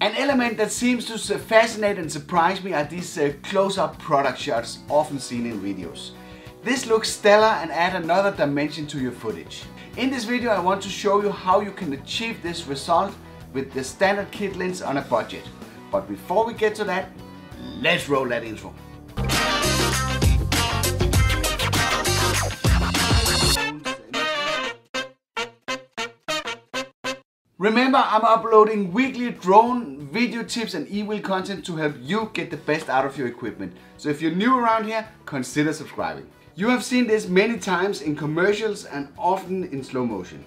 An element that seems to fascinate and surprise me are these close-up product shots often seen in videos. This looks stellar and adds another dimension to your footage. In this video I want to show you how you can achieve this result with the standard kit lens on a budget. But before we get to that, let's roll that intro. Remember, I'm uploading weekly drone video tips and e-wheel content to help you get the best out of your equipment. So if you're new around here, consider subscribing. You have seen this many times in commercials and often in slow motion.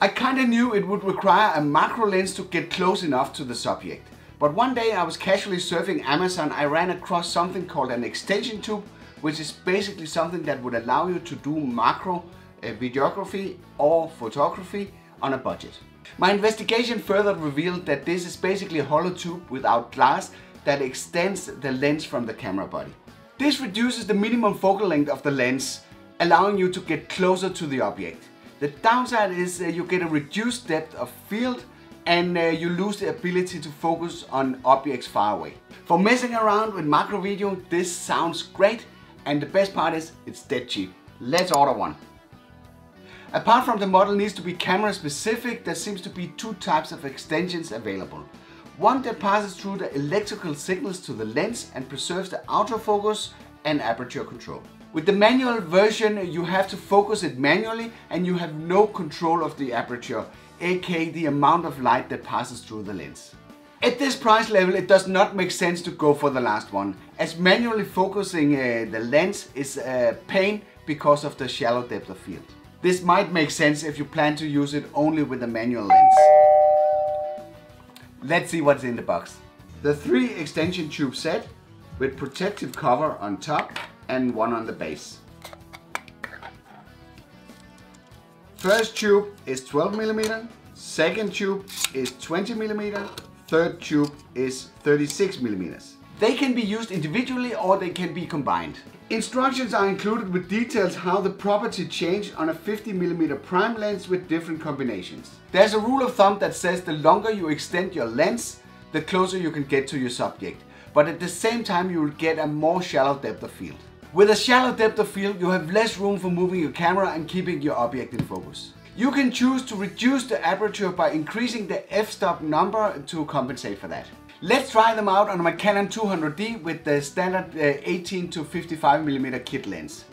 I kinda knew it would require a macro lens to get close enough to the subject. But one day I was casually surfing Amazon, I ran across something called an extension tube, which is basically something that would allow you to do macro videography or photography on a budget. My investigation further revealed that this is basically a hollow tube without glass that extends the lens from the camera body. This reduces the minimum focal length of the lens, allowing you to get closer to the object. The downside is you get a reduced depth of field and you lose the ability to focus on objects far away. For messing around with macro video, this sounds great, and the best part is it's dead cheap. Let's order one. Apart from the model needs to be camera specific, there seems to be two types of extensions available. One that passes through the electrical signals to the lens and preserves the autofocus and aperture control. With the manual version, you have to focus it manually and you have no control of the aperture, aka the amount of light that passes through the lens. At this price level, it does not make sense to go for the last one, as manually focusing the lens is a pain because of the shallow depth of field. This might make sense if you plan to use it only with a manual lens. Let's see what's in the box. The 3 extension tube set with protective cover on top and one on the base. First tube is 12 mm, second tube is 20 mm, third tube is 36 mm. They can be used individually or they can be combined. Instructions are included with details how the property change on a 50 mm prime lens with different combinations. There's a rule of thumb that says the longer you extend your lens, the closer you can get to your subject. But at the same time you will get a more shallow depth of field. With a shallow depth of field you have less room for moving your camera and keeping your object in focus. You can choose to reduce the aperture by increasing the f-stop number to compensate for that. Let's try them out on my Canon 200D with the standard 18 to 55 mm kit lens.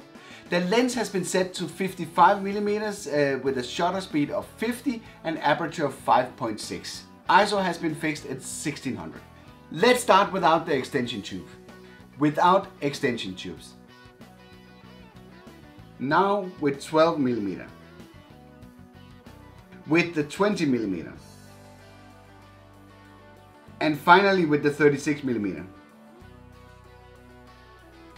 The lens has been set to 55 mm with a shutter speed of 50 and aperture of 5.6. ISO has been fixed at 1600. Let's start without the extension tube. Without extension tubes. Now with 12 mm. With the 20 mm. And finally with the 36 mm.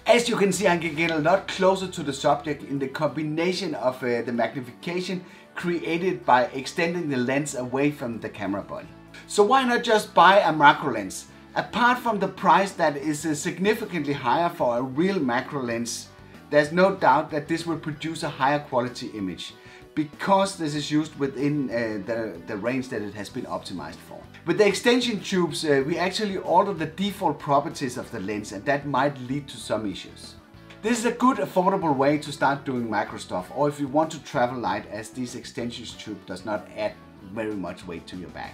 As you can see, I can get a lot closer to the subject in the combination of the magnification created by extending the lens away from the camera body. So why not just buy a macro lens? Apart from the price that is significantly higher for a real macro lens, there's no doubt that this will produce a higher quality image, because this is used within the range that it has been optimized for. With the extension tubes, we actually alter the default properties of the lens, and that might lead to some issues. This is a good affordable way to start doing macro stuff, or if you want to travel light, as this extension tube does not add very much weight to your bag.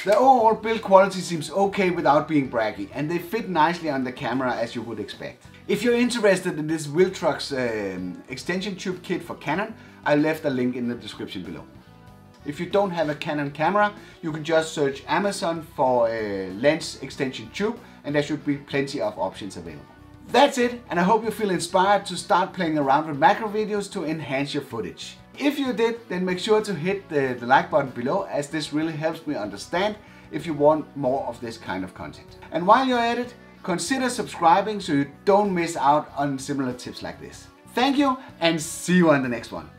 The overall build quality seems okay without being braggy, and they fit nicely on the camera as you would expect. If you're interested in this VILTROX extension tube kit for Canon, I left a link in the description below. If you don't have a Canon camera, you can just search Amazon for a lens extension tube and there should be plenty of options available. That's it, and I hope you feel inspired to start playing around with macro videos to enhance your footage. If you did, then make sure to hit the like button below, as this really helps me understand if you want more of this kind of content. And while you're at it, consider subscribing so you don't miss out on similar tips like this. Thank you, and see you on the next one.